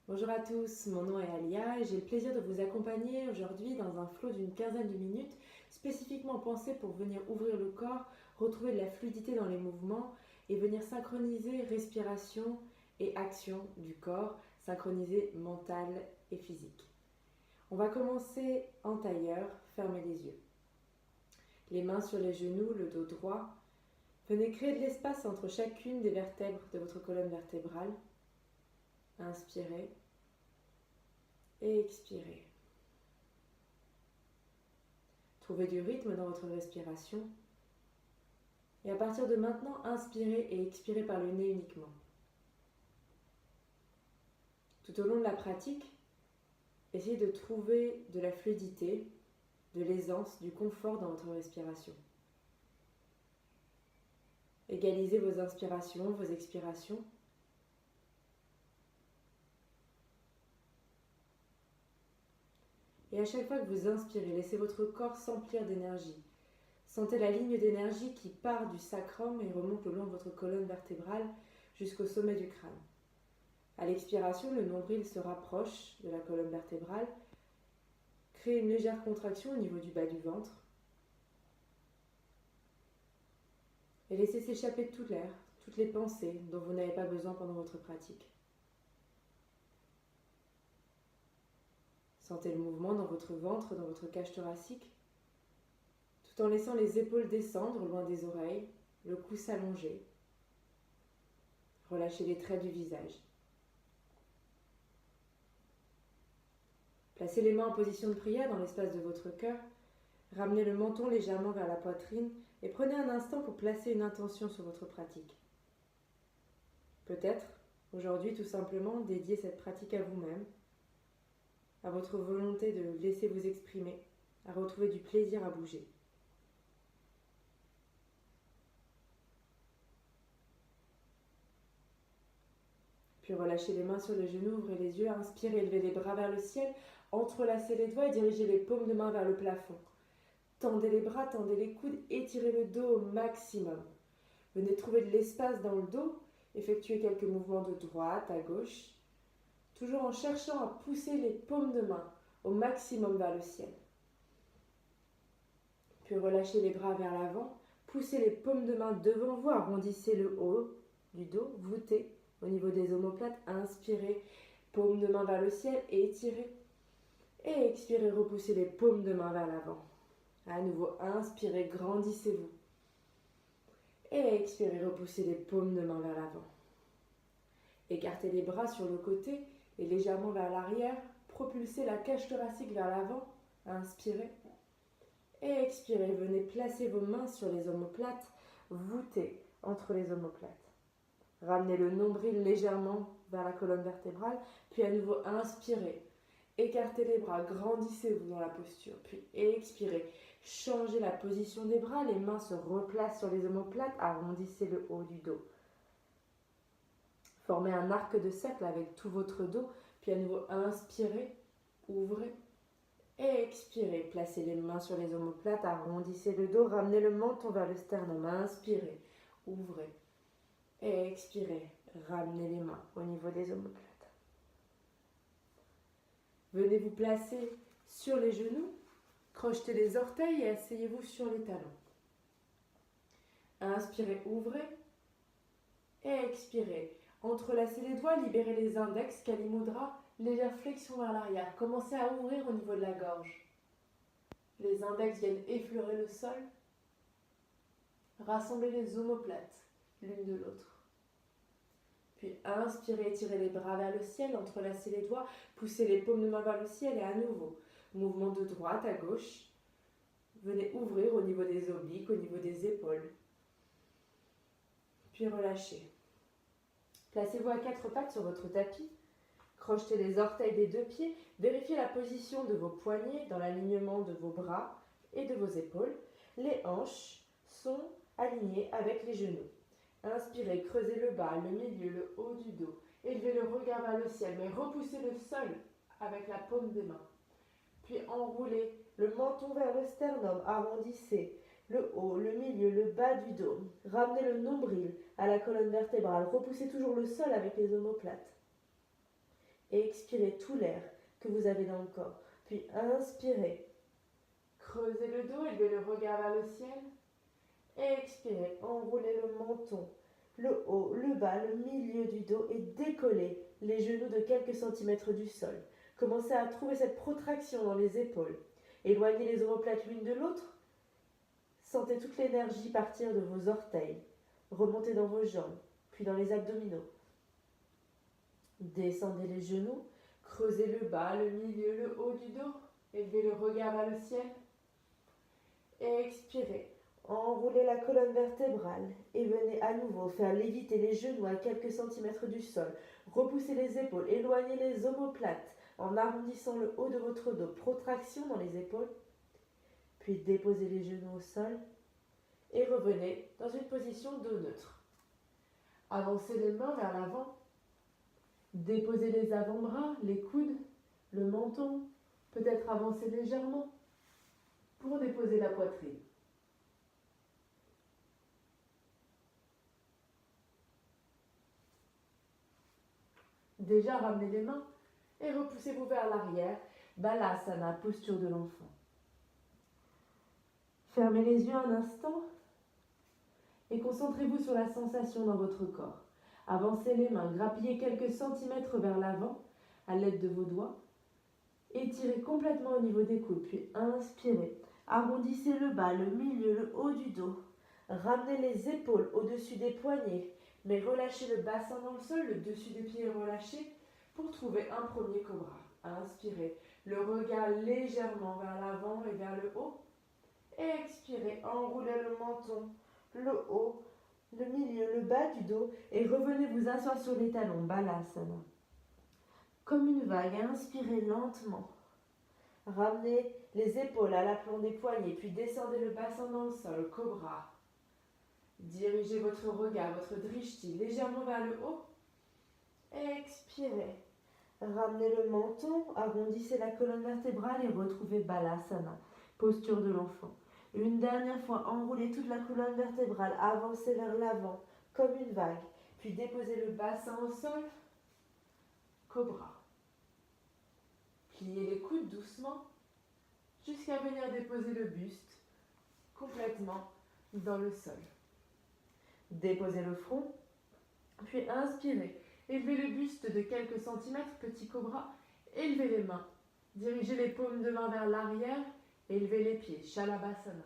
Bonjour à tous, mon nom est Alia et j'ai le plaisir de vous accompagner aujourd'hui dans un flow d'une quinzaine de minutes spécifiquement pensé pour venir ouvrir le corps, retrouver de la fluidité dans les mouvements et venir synchroniser respiration et action du corps, synchroniser mental et physique. On va commencer en tailleur, fermez les yeux. Les mains sur les genoux, le dos droit. Venez créer de l'espace entre chacune des vertèbres de votre colonne vertébrale. Inspirez et expirez. Trouvez du rythme dans votre respiration. Et à partir de maintenant, inspirez et expirez par le nez uniquement. Tout au long de la pratique, essayez de trouver de la fluidité, de l'aisance, du confort dans votre respiration. Égalisez vos inspirations, vos expirations. Et à chaque fois que vous inspirez, laissez votre corps s'emplir d'énergie. Sentez la ligne d'énergie qui part du sacrum et remonte le long de votre colonne vertébrale jusqu'au sommet du crâne. À l'expiration, le nombril se rapproche de la colonne vertébrale. Créez une légère contraction au niveau du bas du ventre. Et laissez s'échapper tout l'air, toutes les pensées dont vous n'avez pas besoin pendant votre pratique. Sentez le mouvement dans votre ventre, dans votre cage thoracique, tout en laissant les épaules descendre loin des oreilles, le cou s'allonger. Relâchez les traits du visage. Placez les mains en position de prière dans l'espace de votre cœur. Ramenez le menton légèrement vers la poitrine et prenez un instant pour placer une intention sur votre pratique. Peut-être, aujourd'hui, tout simplement, dédier cette pratique à vous-même, à votre volonté de laisser vous exprimer, à retrouver du plaisir à bouger. Puis relâchez les mains sur les genoux, ouvrez les yeux, inspirez, élevez les bras vers le ciel, entrelacez les doigts et dirigez les paumes de main vers le plafond. Tendez les bras, tendez les coudes, étirez le dos au maximum. Venez trouver de l'espace dans le dos, effectuez quelques mouvements de droite à gauche, toujours en cherchant à pousser les paumes de main au maximum vers le ciel. Puis relâchez les bras vers l'avant, poussez les paumes de main devant vous, arrondissez le haut du dos, voûtez au niveau des omoplates, inspirez, paumes de main vers le ciel et étirez. Et expirez, repoussez les paumes de main vers l'avant. À nouveau, inspirez, grandissez-vous. Et expirez, repoussez les paumes de main vers l'avant. Écartez les bras sur le côté et légèrement vers l'arrière. Propulsez la cage thoracique vers l'avant. Inspirez. Et expirez, venez placer vos mains sur les omoplates, voûtez entre les omoplates. Ramenez le nombril légèrement vers la colonne vertébrale, puis à nouveau inspirez. Écartez les bras, grandissez-vous dans la posture, puis expirez. Changez la position des bras, les mains se replacent sur les omoplates, arrondissez le haut du dos. Formez un arc de cercle avec tout votre dos, puis à nouveau inspirez, ouvrez. Et expirez, placez les mains sur les omoplates, arrondissez le dos, ramenez le menton vers le sternum, inspirez, ouvrez. Et expirez, ramenez les mains au niveau des omoplates. Venez vous placer sur les genoux, crochetez les orteils et asseyez-vous sur les talons. Inspirez, ouvrez. Et expirez. Entrelacez les doigts, libérez les index, Kali Mudra, légère flexion vers l'arrière. Commencez à ouvrir au niveau de la gorge. Les index viennent effleurer le sol. Rassemblez les omoplates l'une de l'autre. Puis inspirez, étirez les bras vers le ciel, entrelacez les doigts, poussez les paumes de main vers le ciel et à nouveau, mouvement de droite à gauche. Venez ouvrir au niveau des obliques, au niveau des épaules. Puis relâchez. Placez-vous à quatre pattes sur votre tapis. Crochetez les orteils des deux pieds. Vérifiez la position de vos poignets dans l'alignement de vos bras et de vos épaules. Les hanches sont alignées avec les genoux. Inspirez, creusez le bas, le milieu, le haut du dos. Élevez le regard vers le ciel, mais repoussez le sol avec la paume des mains. Puis enroulez le menton vers le sternum, arrondissez le haut, le milieu, le bas du dos. Ramenez le nombril à la colonne vertébrale. Repoussez toujours le sol avec les omoplates. et expirez tout l'air que vous avez dans le corps. Puis inspirez. Creusez le dos, élevez le regard vers le ciel. Expirez, enroulez le menton, le haut, le bas, le milieu du dos et décollez les genoux de quelques centimètres du sol. Commencez à trouver cette protraction dans les épaules. Éloignez les omoplates l'une de l'autre. Sentez toute l'énergie partir de vos orteils. Remontez dans vos jambes, puis dans les abdominaux. Descendez les genoux, creusez le bas, le milieu, le haut du dos. Élevez le regard vers le ciel. Expirez. Enroulez la colonne vertébrale et venez à nouveau faire léviter les genoux à quelques centimètres du sol. Repoussez les épaules, éloignez les omoplates en arrondissant le haut de votre dos. Protraction dans les épaules. Puis déposez les genoux au sol et revenez dans une position dos neutre. Avancez les mains vers l'avant. Déposez les avant-bras, les coudes, le menton. Peut-être avancer légèrement pour déposer la poitrine. Déjà, ramenez les mains et repoussez-vous vers l'arrière. Balasana, posture de l'enfant. Fermez les yeux un instant et concentrez-vous sur la sensation dans votre corps. Avancez les mains, grappillez quelques centimètres vers l'avant à l'aide de vos doigts. Étirez complètement au niveau des coudes, puis inspirez. Arrondissez le bas, le milieu, le haut du dos. Ramenez les épaules au-dessus des poignets, mais relâchez le bassin dans le sol, le dessus des pieds relâché pour trouver un premier cobra. Inspirez, le regard légèrement vers l'avant et vers le haut. Expirez, enroulez le menton, le haut, le milieu, le bas du dos et revenez vous asseoir sur les talons, Balasana. Comme une vague, inspirez lentement. Ramenez les épaules à l'aplomb des poignets, puis descendez le bassin dans le sol, Cobra. Dirigez votre regard, votre drishti légèrement vers le haut. Expirez. Ramenez le menton, arrondissez la colonne vertébrale et retrouvez Balasana, posture de l'enfant. Une dernière fois, enroulez toute la colonne vertébrale, avancez vers l'avant, comme une vague, puis déposez le bassin au sol, Cobra. Pliez les coudes doucement, jusqu'à venir déposer le buste complètement dans le sol. Déposez le front, puis inspirez. Élevez le buste de quelques centimètres, petit cobra. Élevez les mains. Dirigez les paumes de main vers l'arrière. Élevez les pieds, Shalabhasana.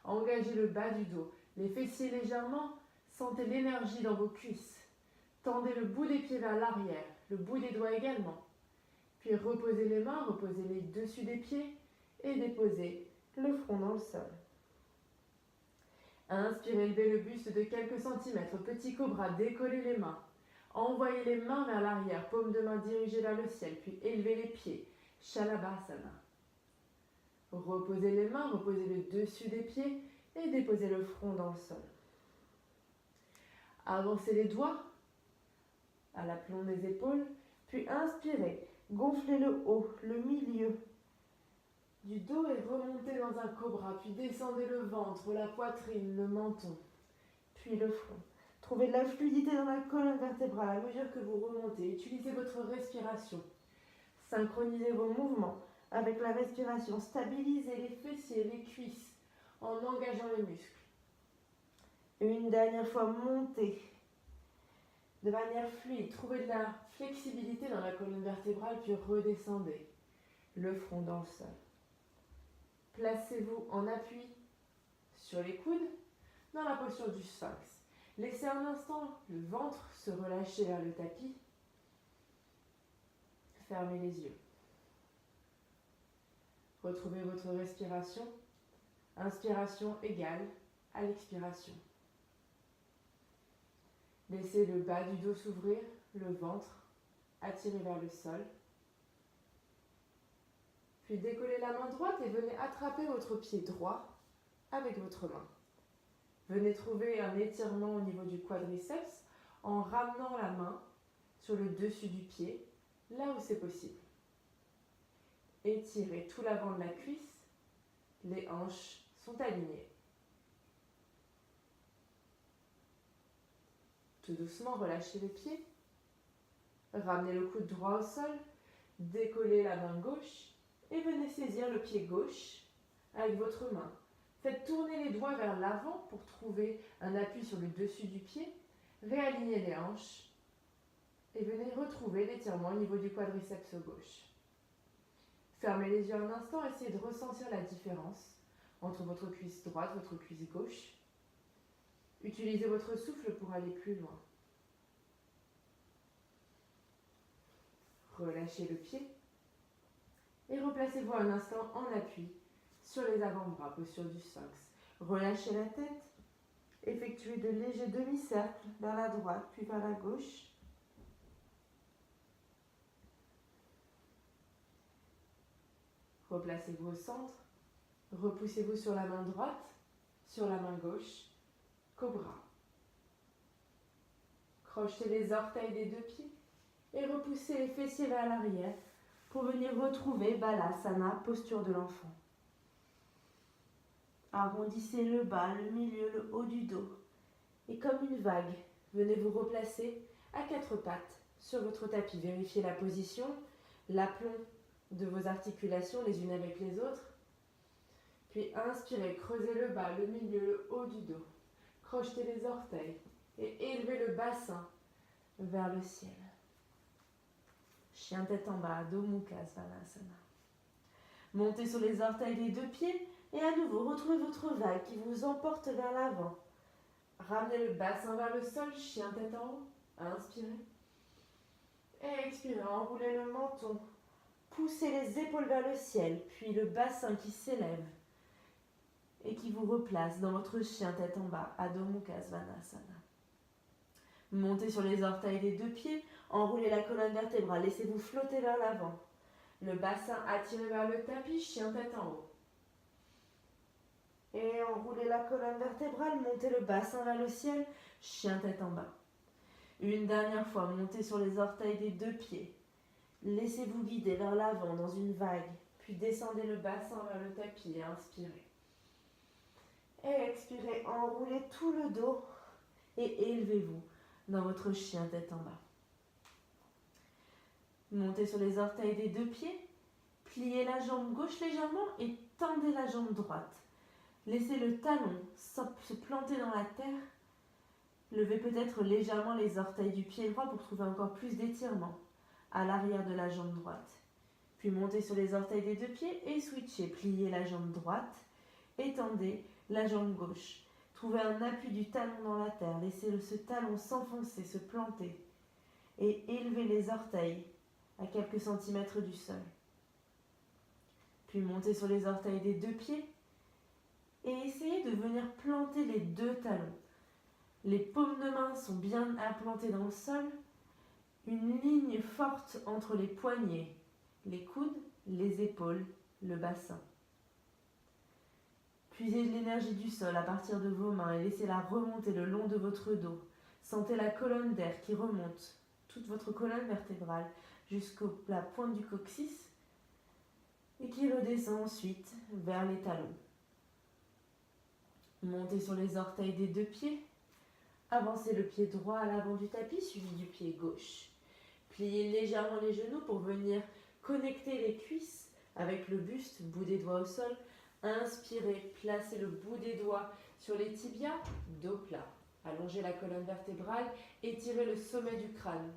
Engagez le bas du dos, les fessiers légèrement. Sentez l'énergie dans vos cuisses. Tendez le bout des pieds vers l'arrière, le bout des doigts également. Puis reposez les mains, reposez les dessus des pieds et déposez le front dans le sol. Inspirez, élevez le buste de quelques centimètres, petit cobra, décollez les mains. Envoyez les mains vers l'arrière, paume de main dirigée vers le ciel, puis élevez les pieds, Shalabhasana. Reposez les mains, reposez le dessus des pieds et déposez le front dans le sol. Avancez les doigts à l'aplomb des épaules, puis inspirez, gonflez le haut, le milieu du dos et remontez dans un cobra, puis descendez le ventre, la poitrine, le menton, puis le front. Trouvez de la fluidité dans la colonne vertébrale à mesure que vous remontez. Utilisez votre respiration. Synchronisez vos mouvements avec la respiration. Stabilisez les fessiers, les cuisses en engageant les muscles. Une dernière fois, montez de manière fluide. Trouvez de la flexibilité dans la colonne vertébrale, puis redescendez le front dans le sol. Placez-vous en appui sur les coudes dans la posture du sphinx. Laissez un instant le ventre se relâcher vers le tapis. Fermez les yeux. Retrouvez votre respiration. Inspiration égale à l'expiration. Laissez le bas du dos s'ouvrir, le ventre attiré vers le sol. Puis décollez la main droite et venez attraper votre pied droit avec votre main. Venez trouver un étirement au niveau du quadriceps en ramenant la main sur le dessus du pied, là où c'est possible. Étirez tout l'avant de la cuisse, les hanches sont alignées. Tout doucement, relâchez les pieds. Ramenez le coude droit au sol, décollez la main gauche et venez saisir le pied gauche avec votre main. Faites tourner les doigts vers l'avant pour trouver un appui sur le dessus du pied. Réalignez les hanches et venez retrouver l'étirement au niveau du quadriceps gauche. Fermez les yeux un instant, essayez de ressentir la différence entre votre cuisse droite et votre cuisse gauche. Utilisez votre souffle pour aller plus loin. Relâchez le pied et replacez-vous un instant en appui sur les avant-bras, posture du sphinx. Relâchez la tête, effectuez de légers demi-cercles vers la droite puis vers la gauche. Replacez-vous au centre, repoussez-vous sur la main droite, sur la main gauche, cobra. Crochetez les orteils des deux pieds et repoussez les fessiers vers l'arrière pour venir retrouver Balasana, posture de l'enfant. Arrondissez le bas, le milieu, le haut du dos. Et comme une vague, venez vous replacer à quatre pattes sur votre tapis. Vérifiez la position, l'aplomb de vos articulations les unes avec les autres. Puis inspirez, creusez le bas, le milieu, le haut du dos. Crochetez les orteils et élevez le bassin vers le ciel. Chien tête en bas, Adho Mukha Svanasana. Montez sur les orteils des deux pieds et à nouveau retrouvez votre vague qui vous emporte vers l'avant. Ramenez le bassin vers le sol, chien tête en haut. Inspirez. Et expirez, enroulez le menton. Poussez les épaules vers le ciel, puis le bassin qui s'élève et qui vous replace dans votre chien tête en bas, Adho Mukha Svanasana. Montez sur les orteils des deux pieds, enroulez la colonne vertébrale, laissez-vous flotter vers l'avant. Le bassin attiré vers le tapis, chien tête en haut. Et enroulez la colonne vertébrale, montez le bassin vers le ciel, chien tête en bas. Une dernière fois, montez sur les orteils des deux pieds. Laissez-vous guider vers l'avant dans une vague, puis descendez le bassin vers le tapis et inspirez. Et expirez, enroulez tout le dos et élevez-vous dans votre chien tête en bas. Montez sur les orteils des deux pieds, pliez la jambe gauche légèrement et tendez la jambe droite. Laissez le talon se planter dans la terre. Levez peut-être légèrement les orteils du pied droit pour trouver encore plus d'étirement à l'arrière de la jambe droite. Puis montez sur les orteils des deux pieds et switchez. Pliez la jambe droite, étendez la jambe gauche. Trouvez un appui du talon dans la terre. Laissez ce talon s'enfoncer, se planter et élevez les orteils à quelques centimètres du sol. Puis montez sur les orteils des deux pieds et essayez de venir planter les deux talons. Les paumes de main sont bien implantées dans le sol. Une ligne forte entre les poignets, les coudes, les épaules, le bassin. Puisez de l'énergie du sol à partir de vos mains et laissez-la remonter le long de votre dos. Sentez la colonne d'air qui remonte, toute votre colonne vertébrale, jusqu'à la pointe du coccyx et qui redescend ensuite vers les talons. Montez sur les orteils des deux pieds. Avancez le pied droit à l'avant du tapis, suivi du pied gauche. Pliez légèrement les genoux pour venir connecter les cuisses avec le buste, bout des doigts au sol. Inspirez, placez le bout des doigts sur les tibias, dos plat. Allongez la colonne vertébrale, étirez le sommet du crâne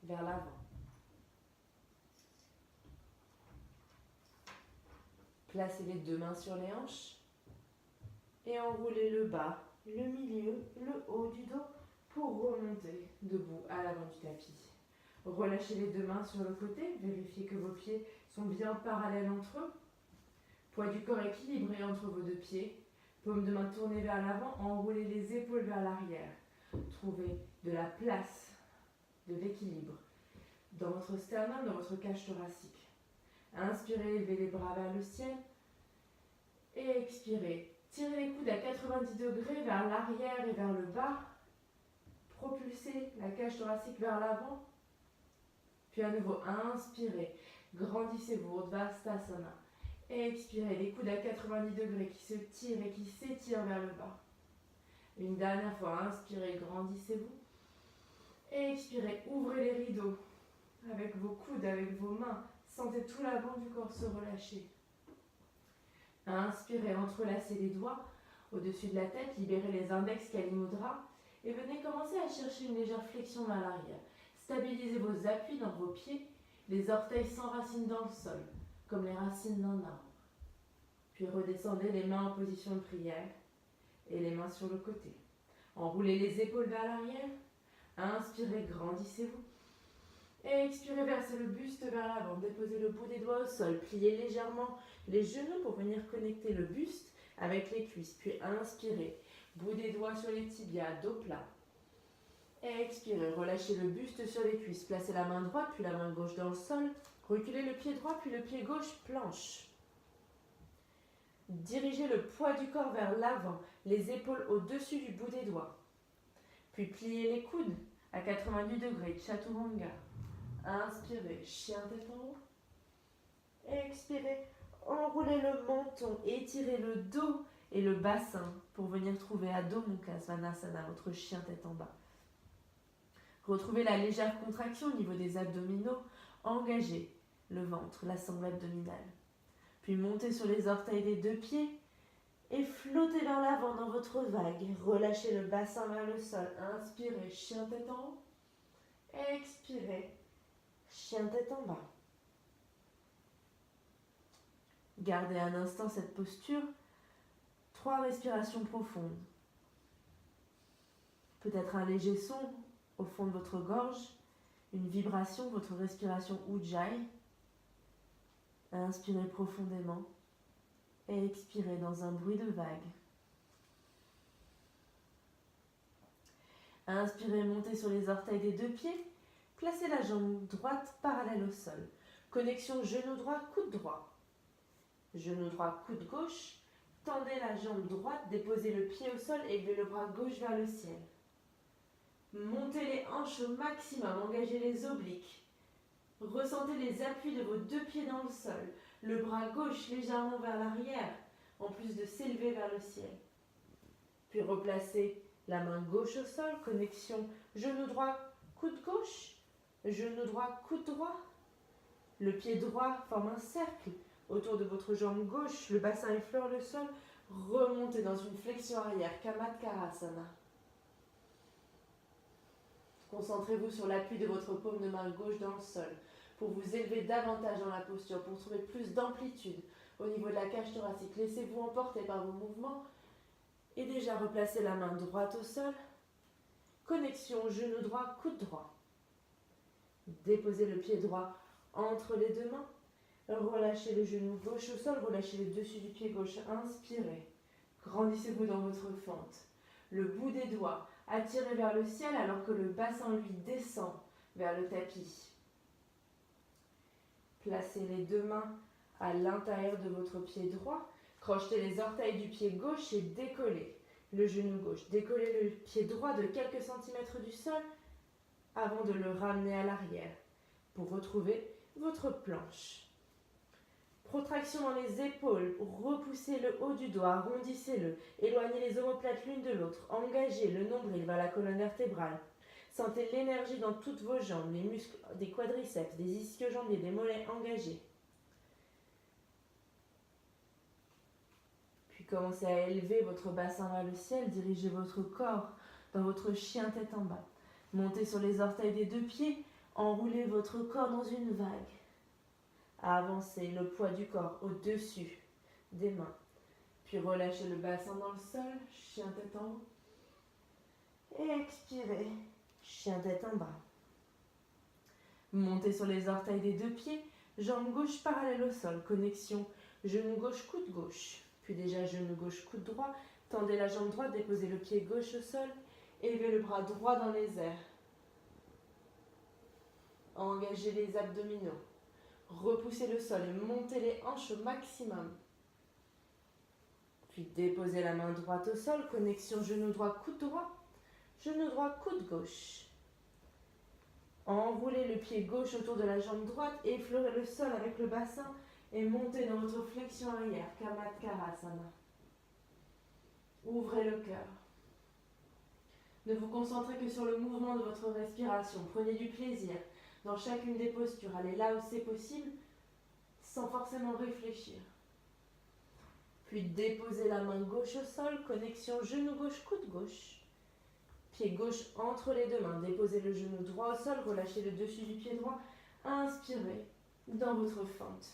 vers l'avant. Placez les deux mains sur les hanches et enroulez le bas, le milieu, le haut du dos pour remonter debout à l'avant du tapis. Relâchez les deux mains sur le côté, vérifiez que vos pieds sont bien parallèles entre eux. Poids du corps équilibré entre vos deux pieds. Paume de main tournée vers l'avant, enroulez les épaules vers l'arrière. Trouvez de la place, de l'équilibre dans votre sternum, dans votre cage thoracique. Inspirez, élevez les bras vers le ciel. Et expirez. Tirez les coudes à 90 degrés vers l'arrière et vers le bas. Propulsez la cage thoracique vers l'avant. Puis à nouveau, inspirez. Grandissez-vous, Urdhvastasana. Et expirez, les coudes à 90 degrés qui se tirent et qui s'étirent vers le bas. Une dernière fois, inspirez, grandissez-vous. Et expirez, ouvrez les rideaux avec vos coudes, avec vos mains. Sentez tout l'avant du corps se relâcher. Inspirez, entrelacez les doigts au-dessus de la tête, libérez les index Kali Mudra et venez commencer à chercher une légère flexion vers l'arrière. Stabilisez vos appuis dans vos pieds, les orteils s'enracinent dans le sol, comme les racines d'un arbre. Puis redescendez les mains en position de prière et les mains sur le côté. Enroulez les épaules vers l'arrière. Inspirez, grandissez-vous. Et expirez, versez le buste vers l'avant. Déposez le bout des doigts au sol. Pliez légèrement les genoux pour venir connecter le buste avec les cuisses. Puis inspirez, bout des doigts sur les tibias, dos plat. Et expirez, relâchez le buste sur les cuisses. Placez la main droite puis la main gauche dans le sol. Reculez le pied droit puis le pied gauche, planche. Dirigez le poids du corps vers l'avant, les épaules au-dessus du bout des doigts. Puis pliez les coudes à 90 degrés, Chaturanga. Inspirez, chien tête en haut. Expirez, enroulez le menton, étirez le dos et le bassin pour venir trouver Adho Mukha Svanasana, votre chien tête en bas. Retrouvez la légère contraction au niveau des abdominaux, engagez le ventre, la sangle abdominale. Puis montez sur les orteils des deux pieds et flottez vers l'avant dans votre vague. Relâchez le bassin vers le sol. Inspirez, chien tête en haut. Expirez, chien tête en bas. Gardez un instant cette posture. 3 respirations profondes. Peut-être un léger son au fond de votre gorge, une vibration, votre respiration Ujjayi. Inspirez profondément et expirez dans un bruit de vague. Inspirez, montez sur les orteils des deux pieds. Placez la jambe droite parallèle au sol. Connexion genou droit, coude droit. Genou droit, coude gauche. Tendez la jambe droite, déposez le pied au sol et levez le bras gauche vers le ciel. Montez les hanches au maximum, engagez les obliques. Ressentez les appuis de vos deux pieds dans le sol. Le bras gauche légèrement vers l'arrière, en plus de s'élever vers le ciel. Puis replacez la main gauche au sol, connexion genou droit, coude gauche, genou droit, coude droit. Le pied droit forme un cercle autour de votre jambe gauche, le bassin effleure le sol. Remontez dans une flexion arrière, Kamatkarasana. Concentrez-vous sur l'appui de votre paume de main gauche dans le sol pour vous élever davantage dans la posture, pour trouver plus d'amplitude au niveau de la cage thoracique. Laissez-vous emporter par vos mouvements et déjà replacez la main droite au sol. Connexion genou droit, coude droit. Déposez le pied droit entre les deux mains. Relâchez le genou gauche au sol, relâchez le dessus du pied gauche. Inspirez. Grandissez-vous dans votre fente. Le bout des doigts attiré vers le ciel alors que le bassin lui descend vers le tapis. Placez les deux mains à l'intérieur de votre pied droit. Crochetez les orteils du pied gauche et décollez le genou gauche. Décollez le pied droit de quelques centimètres du sol avant de le ramener à l'arrière pour retrouver votre planche. Protraction dans les épaules, repoussez le haut du dos, arrondissez-le, éloignez les omoplates l'une de l'autre, engagez le nombril vers la colonne vertébrale. Sentez l'énergie dans toutes vos jambes, les muscles des quadriceps, des ischio-jambiers, des mollets engagés. Puis commencez à élever votre bassin vers le ciel, dirigez votre corps dans votre chien tête en bas. Montez sur les orteils des deux pieds, enroulez votre corps dans une vague. Avancez le poids du corps au-dessus des mains. Puis relâchez le bassin dans le sol, chien tête en haut. Et expirez, chien tête en bas. Montez sur les orteils des deux pieds, jambe gauche parallèle au sol, connexion genou gauche, coude gauche. Puis déjà genou gauche, coude droit. Tendez la jambe droite, déposez le pied gauche au sol. Élevez le bras droit dans les airs. Engagez les abdominaux. Repoussez le sol et montez les hanches au maximum. Puis déposez la main droite au sol, connexion genou droit, coude droit. Genou droit, coude gauche. Enroulez le pied gauche autour de la jambe droite, effleurez le sol avec le bassin et montez dans votre flexion arrière, Kamatkarasana. Ouvrez le cœur. Ne vous concentrez que sur le mouvement de votre respiration. Prenez du plaisir dans chacune des postures. Allez là où c'est possible, sans forcément réfléchir. Puis déposez la main gauche au sol, connexion genou gauche, coude gauche. Pied gauche entre les deux mains, déposez le genou droit au sol, relâchez le dessus du pied droit. Inspirez dans votre fente.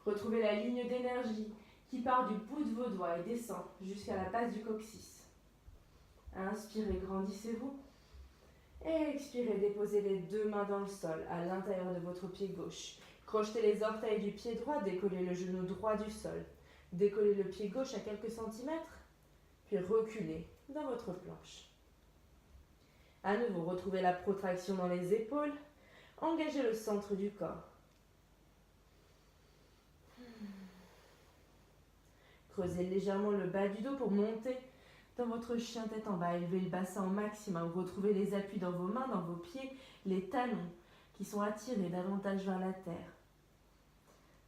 Retrouvez la ligne d'énergie qui part du bout de vos doigts et descend jusqu'à la base du coccyx. Inspirez, grandissez-vous. Et expirez, déposez les deux mains dans le sol, à l'intérieur de votre pied gauche. Crochetez les orteils du pied droit, décollez le genou droit du sol. Décollez le pied gauche à quelques centimètres, puis reculez dans votre planche. À nouveau, retrouvez la protraction dans les épaules. Engagez le centre du corps. Creusez légèrement le bas du dos pour monter dans votre chien tête en bas. Élevez le bassin au maximum. Retrouvez les appuis dans vos mains, dans vos pieds, les talons qui sont attirés davantage vers la terre.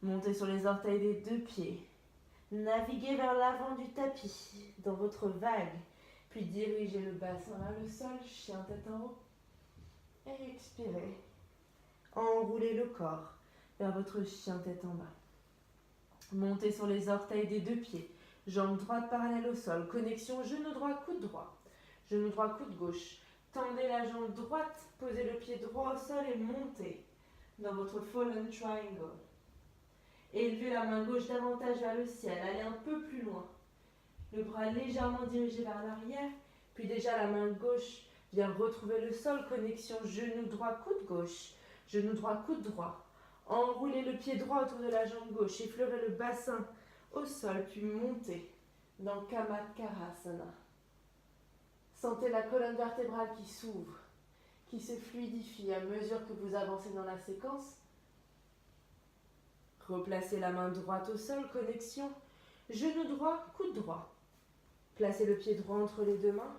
Montez sur les orteils des deux pieds. Naviguez vers l'avant du tapis dans votre vague. Puis dirigez le bassin vers le sol, chien tête en haut. Et expirez. Enroulez le corps vers votre chien tête en bas. Montez sur les orteils des deux pieds. Jambe droite parallèle au sol. Connexion genou droit, coude droit. Genou droit, coude gauche. Tendez la jambe droite. Posez le pied droit au sol et montez dans votre Fallen Triangle. Élevez la main gauche davantage vers le ciel. Allez un peu plus loin. Le bras légèrement dirigé vers l'arrière. Puis déjà la main gauche vient retrouver le sol. Connexion genou droit, coude gauche. Genou droit, coude droit. Enroulez le pied droit autour de la jambe gauche. Effleurez le bassin au sol. Puis montez dans Kamatkarasana. Sentez la colonne vertébrale qui s'ouvre, qui se fluidifie à mesure que vous avancez dans la séquence. Replacez la main droite au sol. Connexion genou droit, coude droit. Placez le pied droit entre les deux mains.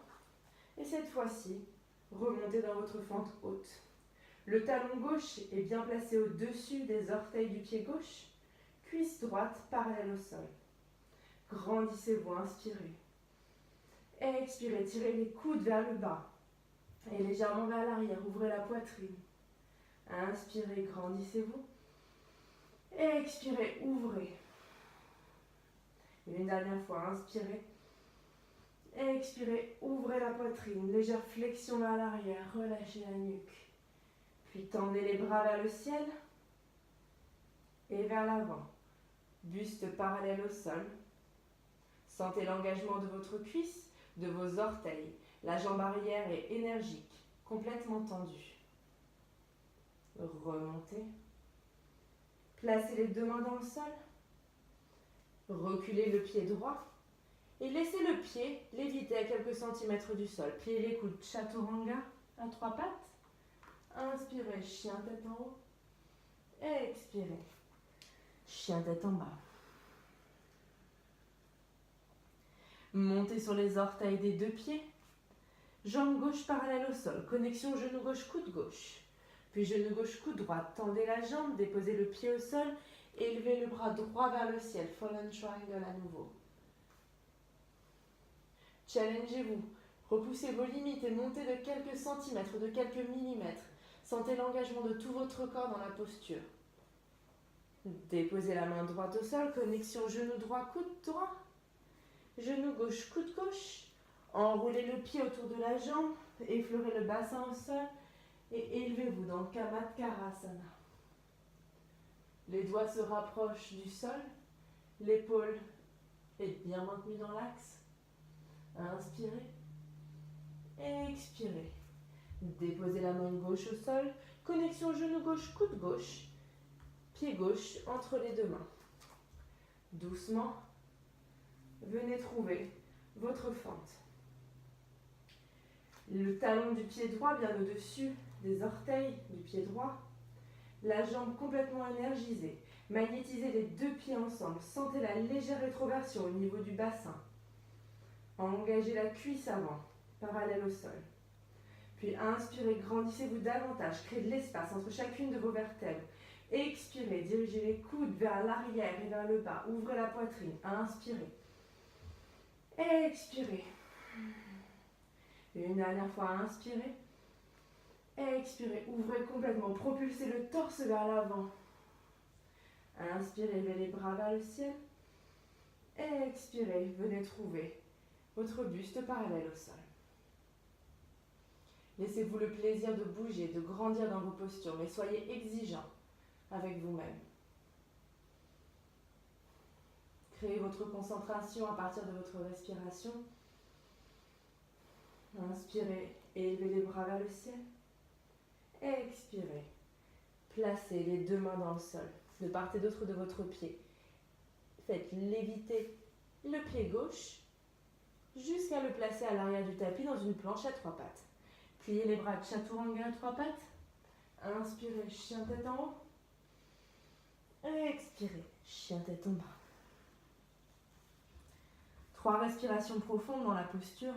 Et cette fois-ci, remontez dans votre fente haute. Le talon gauche est bien placé au-dessus des orteils du pied gauche. Cuisse droite parallèle au sol. Grandissez-vous, inspirez. Expirez, tirez les coudes vers le bas. Et légèrement vers l'arrière, ouvrez la poitrine. Inspirez, grandissez-vous. Expirez, ouvrez. Et une dernière fois, inspirez. Expirez, ouvrez la poitrine. Légère flexion vers l'arrière, relâchez la nuque. Puis tendez les bras vers le ciel et vers l'avant. Buste parallèle au sol. Sentez l'engagement de votre cuisse, de vos orteils. La jambe arrière est énergique, complètement tendue. Remontez. Placez les deux mains dans le sol. Reculez le pied droit. Et laissez le pied léviter à quelques centimètres du sol. Pliez les coudes, chaturanga à trois pattes. Inspirez, chien tête en haut. Expirez, chien tête en bas. Montez sur les orteils des deux pieds. Jambe gauche parallèle au sol. Connexion genou gauche, coude gauche. Puis genou gauche, coude droit. Tendez la jambe, déposez le pied au sol. Élevez le bras droit vers le ciel. Fallen Triangle à nouveau. Challengez-vous. Repoussez vos limites et montez de quelques centimètres, de quelques millimètres. Sentez l'engagement de tout votre corps dans la posture. Déposez la main droite au sol, connexion genou droit, coude droit. Genou gauche, coude gauche. Enroulez le pied autour de la jambe, effleurez le bassin au sol et élevez-vous dans Kamatkarasana. Les doigts se rapprochent du sol, l'épaule est bien maintenue dans l'axe. Inspirez, expirez. Déposez la main gauche au sol, connexion genou gauche, coude gauche, pied gauche entre les deux mains. Doucement, venez trouver votre fente. Le talon du pied droit bien au-dessus des orteils du pied droit. La jambe complètement énergisée. Magnétisez les deux pieds ensemble. Sentez la légère rétroversion au niveau du bassin. Engagez la cuisse avant, parallèle au sol. Puis inspirez, grandissez-vous davantage. Créez de l'espace entre chacune de vos vertèbres. Expirez, dirigez les coudes vers l'arrière et vers le bas. Ouvrez la poitrine. Inspirez. Expirez. Une dernière fois, inspirez. Expirez, ouvrez complètement, propulsez le torse vers l'avant. Inspirez, levez les bras vers le ciel. Expirez, venez trouver votre buste parallèle au sol. Laissez-vous le plaisir de bouger, de grandir dans vos postures, mais soyez exigeant avec vous-même. Créez votre concentration à partir de votre respiration. Inspirez et élevez les bras vers le ciel. Expirez. Placez les deux mains dans le sol, de part et d'autre de votre pied. Faites léviter le pied gauche jusqu'à le placer à l'arrière du tapis dans une planche à trois pattes. Pliez les bras, chaturanga à trois pattes. Inspirez, chien tête en haut. Expirez, chien tête en bas. 3 respirations profondes dans la posture.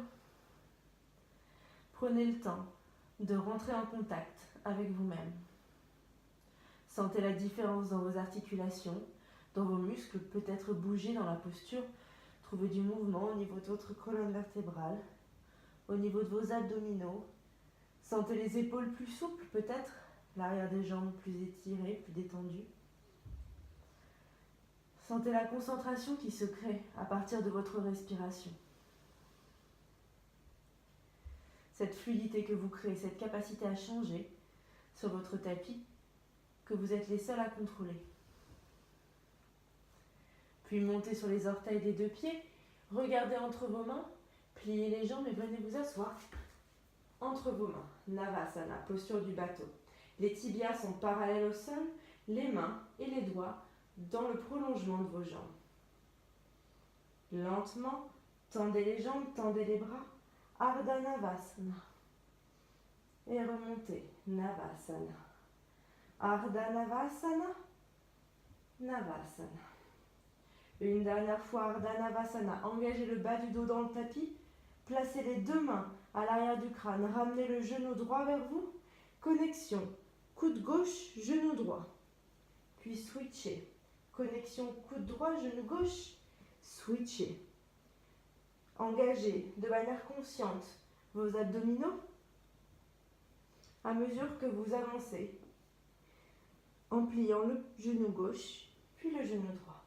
Prenez le temps de rentrer en contact avec vous-même. Sentez la différence dans vos articulations, dans vos muscles, peut-être bouger dans la posture. Trouvez du mouvement au niveau de votre colonne vertébrale, au niveau de vos abdominaux. Sentez les épaules plus souples, peut-être l'arrière des jambes plus étiré, plus détendu. Sentez la concentration qui se crée à partir de votre respiration. Cette fluidité que vous créez, cette capacité à changer sur votre tapis, que vous êtes les seuls à contrôler. Puis montez sur les orteils des deux pieds, regardez entre vos mains, pliez les jambes et venez vous asseoir entre vos mains. Navasana, posture du bateau. Les tibias sont parallèles au sol, les mains et les doigts dans le prolongement de vos jambes. Lentement, tendez les jambes, tendez les bras. Ardha Navasana. Et remontez. Navasana. Ardha Navasana. Navasana. Une dernière fois, Ardha Navasana. Engagez le bas du dos dans le tapis. Placez les deux mains à l'arrière du crâne. Ramenez le genou droit vers vous. Connexion. Coude gauche, genou droit. Puis switchez. Connexion coude droit, genou gauche. Switchez. Engagez de manière consciente vos abdominaux à mesure que vous avancez en pliant le genou gauche puis le genou droit.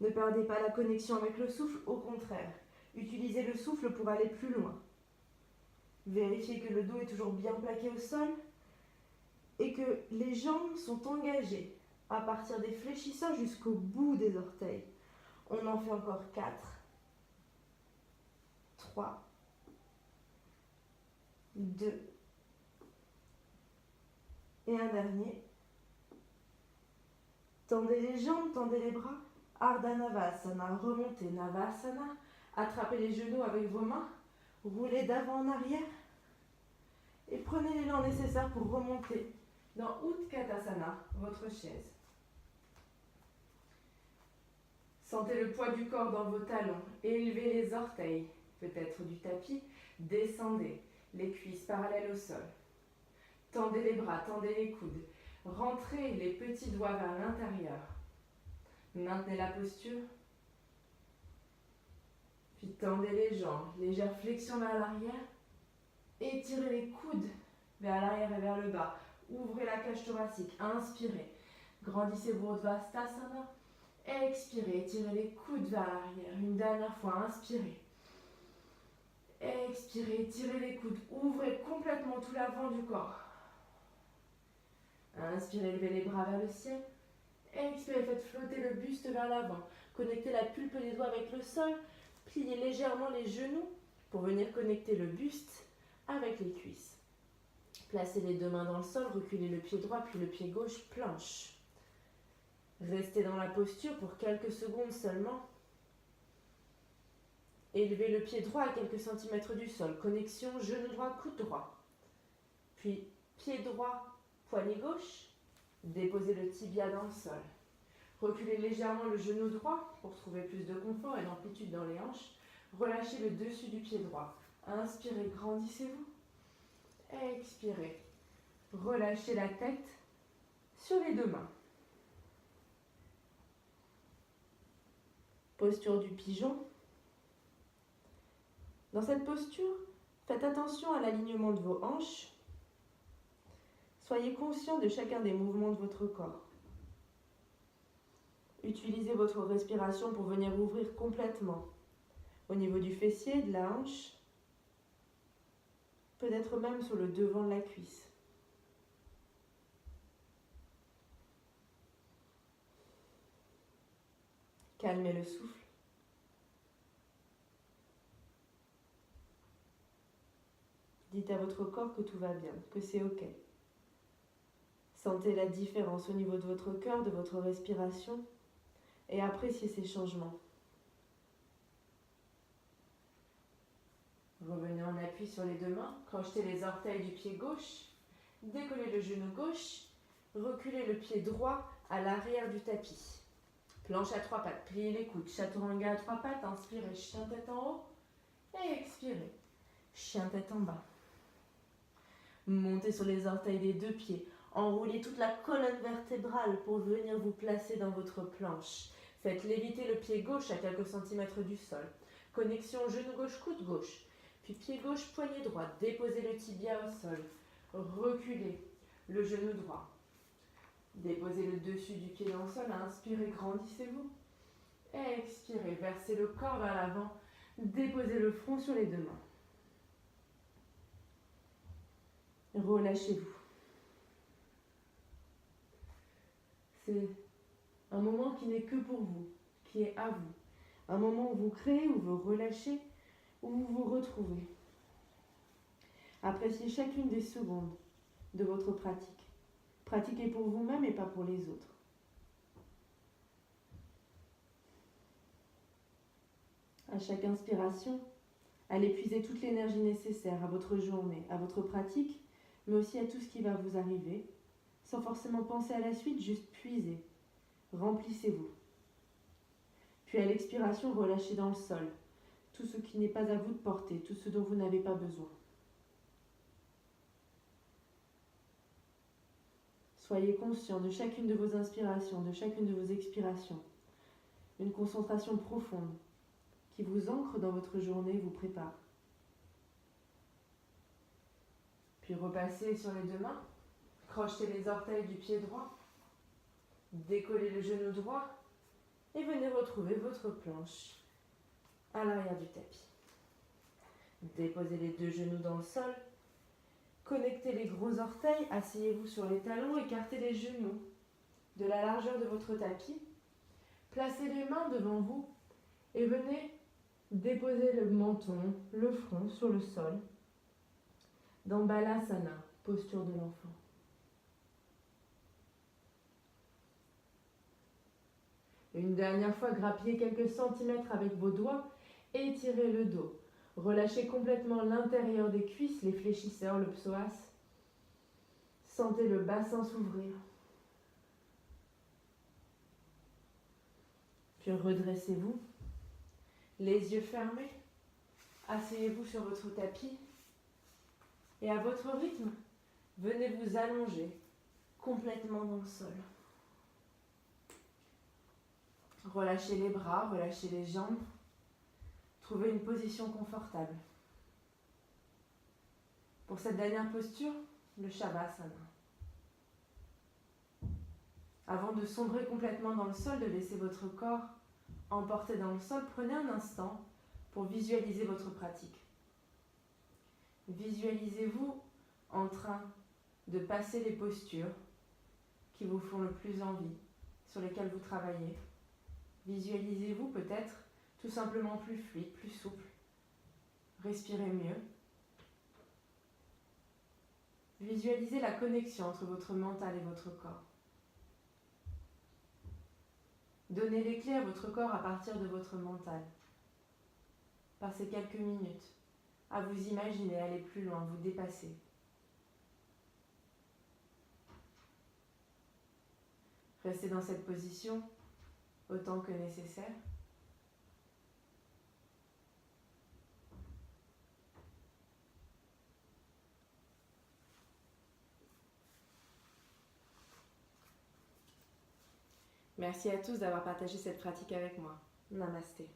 Ne perdez pas la connexion avec le souffle, au contraire. Utilisez le souffle pour aller plus loin. Vérifiez que le dos est toujours bien plaqué au sol et que les jambes sont engagées à partir des fléchisseurs jusqu'au bout des orteils. On en fait encore 4, 3, 2 et un dernier. Tendez les jambes, tendez les bras. Ardha Navasana, remontez Navasana. Attrapez les genoux avec vos mains. Roulez d'avant en arrière. Et prenez l'élan nécessaire pour remonter dans Utkatasana, votre chaise. Sentez le poids du corps dans vos talons. Élevez les orteils, peut-être du tapis. Descendez les cuisses parallèles au sol. Tendez les bras, tendez les coudes. Rentrez les petits doigts vers l'intérieur. Maintenez la posture. Puis tendez les jambes. Légère flexion vers l'arrière. Étirez les coudes vers l'arrière et vers le bas. Ouvrez la cage thoracique. Inspirez. Grandissez vos Vastasana. Expirez. Étirez les coudes vers l'arrière. Une dernière fois. Inspirez. Expirez. Étirez les coudes. Ouvrez complètement tout l'avant du corps. Inspirez. Levez les bras vers le ciel. Expirez. Faites flotter le buste vers l'avant. Connectez la pulpe des doigts avec le sol. Pliez légèrement les genoux pour venir connecter le buste avec les cuisses. Placez les deux mains dans le sol, reculez le pied droit puis le pied gauche, planche. Restez dans la posture pour quelques secondes seulement. Élevez le pied droit à quelques centimètres du sol. Connexion genou droit, coude droit. Puis pied droit, poignet gauche. Déposez le tibia dans le sol. Reculez légèrement le genou droit pour trouver plus de confort et d'amplitude dans les hanches. Relâchez le dessus du pied droit. Inspirez, grandissez-vous. Expirez. Relâchez la tête sur les deux mains. Posture du pigeon. Dans cette posture, Faites attention à l'alignement de vos hanches. Soyez conscient de chacun des mouvements de votre corps. Utilisez votre respiration pour venir ouvrir complètement au niveau du fessier, de la hanche, peut-être même sur le devant de la cuisse. Calmez le souffle. Dites à votre corps que tout va bien, que c'est OK. Sentez la différence au niveau de votre cœur, de votre respiration et appréciez ces changements. Revenez en appui sur les deux mains, crochetez les orteils du pied gauche, décollez le genou gauche, reculez le pied droit à l'arrière du tapis. Planche à trois pattes, pliez les coudes, chaturanga à trois pattes, inspirez, chien tête en haut et expirez, chien tête en bas. Montez sur les orteils des deux pieds, enroulez toute la colonne vertébrale pour venir vous placer dans votre planche. Faites léviter le pied gauche à quelques centimètres du sol. Connexion genou gauche, coude gauche. Puis pied gauche, poignet droit. Déposez le tibia au sol. Reculez le genou droit. Déposez le dessus du pied dans le sol. Inspirez, grandissez-vous. Expirez, versez le corps vers l'avant. Déposez le front sur les deux mains. Relâchez-vous. C'est un moment qui n'est que pour vous, qui est à vous. Un moment où vous créez, où vous relâchez, où vous vous retrouvez. Appréciez chacune des secondes de votre pratique. Pratiquez pour vous-même et pas pour les autres. À chaque inspiration, allez puiser toute l'énergie nécessaire à votre journée, à votre pratique, mais aussi à tout ce qui va vous arriver, sans forcément penser à la suite, juste puisez. Remplissez-vous. Puis à l'expiration, relâchez dans le sol tout ce qui n'est pas à vous de porter, tout ce dont vous n'avez pas besoin. Soyez conscient de chacune de vos inspirations, de chacune de vos expirations. Une concentration profonde qui vous ancre dans votre journée, vous prépare. Puis repassez sur les deux mains, crochetez les orteils du pied droit, décollez le genou droit et venez retrouver votre planche à l'arrière du tapis. Déposez les deux genoux dans le sol, connectez les gros orteils, asseyez-vous sur les talons, écartez les genoux de la largeur de votre tapis, placez les mains devant vous et venez déposer le menton, le front sur le sol dans Balasana, posture de l'enfant. Une dernière fois, grappillez quelques centimètres avec vos doigts, étirez le dos. Relâchez complètement l'intérieur des cuisses, les fléchisseurs, le psoas. Sentez le bassin s'ouvrir. Puis redressez-vous, les yeux fermés. Asseyez-vous sur votre tapis et à votre rythme, venez vous allonger complètement dans le sol. Relâchez les bras, relâchez les jambes. Trouvez une position confortable. Pour cette dernière posture, le Shavasana. Avant de sombrer complètement dans le sol, de laisser votre corps emporter dans le sol, prenez un instant pour visualiser votre pratique. Visualisez-vous en train de passer les postures qui vous font le plus envie, sur lesquelles vous travaillez. Visualisez-vous peut-être tout simplement plus fluide, plus souple. Respirez mieux. Visualisez la connexion entre votre mental et votre corps. Donnez les clés à votre corps à partir de votre mental. Passez quelques minutes à vous imaginer aller plus loin, vous dépasser. Restez dans cette position autant que nécessaire. Merci à tous d'avoir partagé cette pratique avec moi. Namasté.